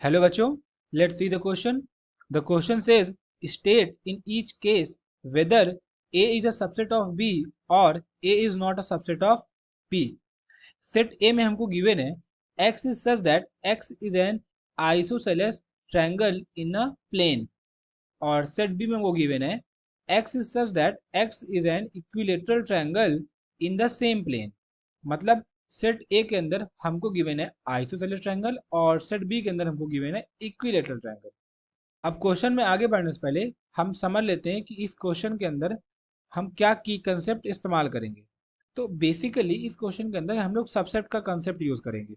Hello बच्चों, let's see the question. The question says state in each case whether A is a subset of B or A is not a subset of B. Set A में हमको given है X is such that X is an isosceles triangle in a plane और set B में हमको given है X is such that X is an equilateral triangle in the same plane. मतलब set ए के अंदर हमको गिवन है आइसोसेलेस ट्रायंगल और सेट बी के अंदर हमको गिवन है इक्विलेटरल ट्रायंगल। अब क्वेश्चन में आगे बढ़ने से पहले हम समझ लेते हैं कि इस क्वेश्चन के अंदर हम क्या की कंसेप्ट इस्तेमाल करेंगे। तो बेसिकली इस क्वेश्चन के अंदर हम लोग सबसेट का कंसेप्ट यूज करेंगे।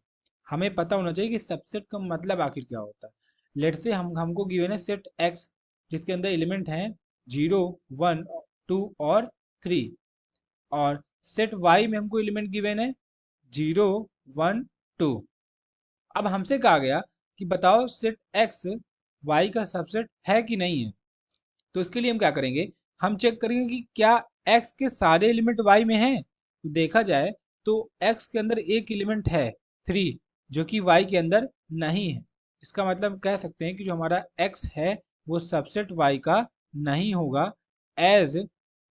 हमें पता होना चाहिए कि सबसेट का मतलब आखिर क्या होता है। लेट से हमको गिवन है सेट एक्स जिसके अंदर एलिमेंट हैं 0, 1, 2 और 3 और सेट वाई में हमको एलिमेंट गिवन है 0, 1, 2। अब हमसे कहा गया कि बताओ सेट एक्स वाई का सबसेट है कि नहीं है। तो इसके लिए हम क्या करेंगे, हम चेक करेंगे कि क्या एक्स के सारे एलिमेंट वाई में हैं। तो देखा जाए तो एक्स के अंदर एक एलिमेंट है 3 जो कि वाई के अंदर नहीं है। इसका मतलब कह सकते हैं कि जो हमारा एक्स है वो सबसेट वाई का नहीं होगा, एज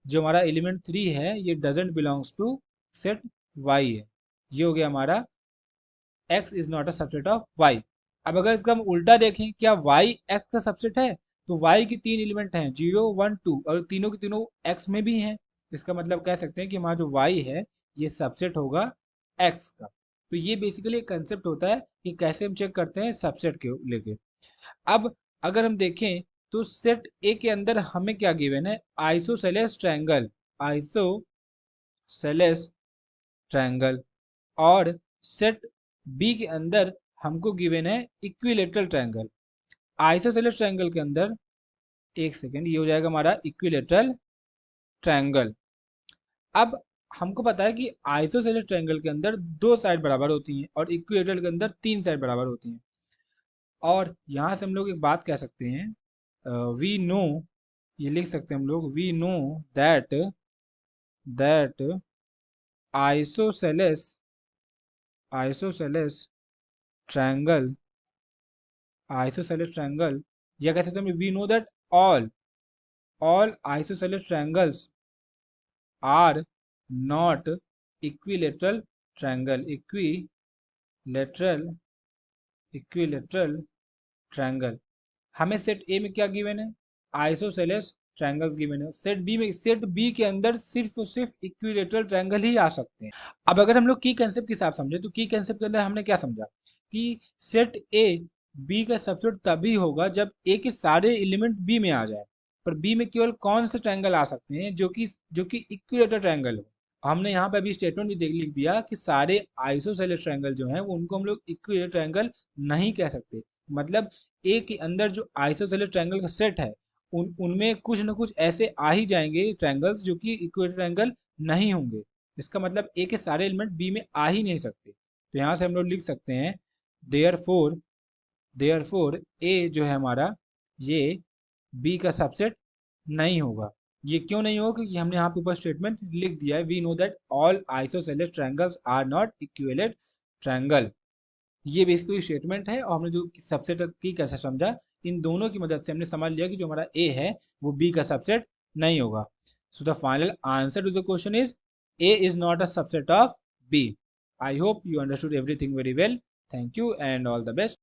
जो हमारा एलिमेंट 3 है ये doesn't belongs to set Y है। ये हो गया हमारा x is not a subset of y। अब अगर इसका हम उल्टा देखें क्या y x का सबसेट है, तो y की 3 एलिमेंट हैं 0, 1, 2 और तीनों के तीनों x में भी हैं। इसका मतलब कह सकते हैं कि हमारा जो y है ये सबसेट होगा x का। तो ये बेसिकली एक कंसेप्ट होता है कि कैसे हम चेक करते हैं सबसेट के लेके। अब अगर हम देखें तो सेट ए के अंदर हमें क्या गिवन है, आइसोसेलेस ट्रायंगल, आइसोसेलेस ट्रायंगल और सेट बी के अंदर हमको गिवन है इक्विलेटरल ट्रायंगल। आइसोसेलेस ट्रायंगल के अंदर एक सेकेंड ये हो जाएगा हमारा इक्विलेटरल ट्रायंगल। अब हमको पता है कि आइसोसेलेस ट्रायंगल के अंदर 2 साइड बराबर होती हैं और इक्विलेटरल के अंदर 3 साइड बराबर होती हैं। और यहाँ से हम लोग एक बात कह सकते हैं, वी नो, ये लिख सकते हैं हम लोग, we know that isosceles isosceles triangle isosceles triangle, या कह सकते हैं we know that all isosceles triangles are not equilateral triangle। हमें सेट ए में क्या गिवन है, आइसोसेलेस ट्रायंगल्स गिवन है। सेट बी के अंदर सिर्फ और सिर्फ इक्विलेटरल ट्रायंगल ही आ सकते हैं। अब अगर हम लोग की कंसेप्ट के हिसाब समझे तो की कंसेप्ट के अंदर हमने क्या समझा कि सेट ए बी का सबसेट तभी होगा जब ए के सारे एलिमेंट बी में आ जाए। पर बी में केवल कौन से ट्रायंगल आ सकते हैं जो कि इक्विलेटरल ट्रायंगल हो। हमने यहाँ पे अभी स्टेटमेंट भी लिख दिया कि सारे आइसोसेलेस ट्रायंगल जो हैं वो उनको हम लोग इक्विलेटरल ट्रायंगल नहीं कह सकते। मतलब ए के अंदर जो आइसोसेलेस ट्रायंगल का सेट है उनमें कुछ ना कुछ ऐसे आ ही जाएंगे ट्रायंगल्स जो कि इक्विलेटरल ट्रायंगल नहीं होंगे। इसका मतलब ए के सारे एलिमेंट बी में आ ही नहीं सकते। तो यहाँ से हम लोग लिख सकते हैं देयरफॉर ए जो है हमारा ये बी का सबसेट नहीं होगा। ये क्यों नहीं होगा, क्योंकि हमने यहाँ पे ऊपर स्टेटमेंट लिख दिया है, we know that all isosceles triangles are not equilateral triangle. ये बेसिकली स्टेटमेंट है और हमने जो सबसेट की कैसे समझा, इन दोनों की मदद से हमने समझ लिया कि जो हमारा ए है वो बी का सबसेट नहीं होगा। So the final answer to the question is A is not a subset of B. I hope you understood everything very well. Thank you and all the best.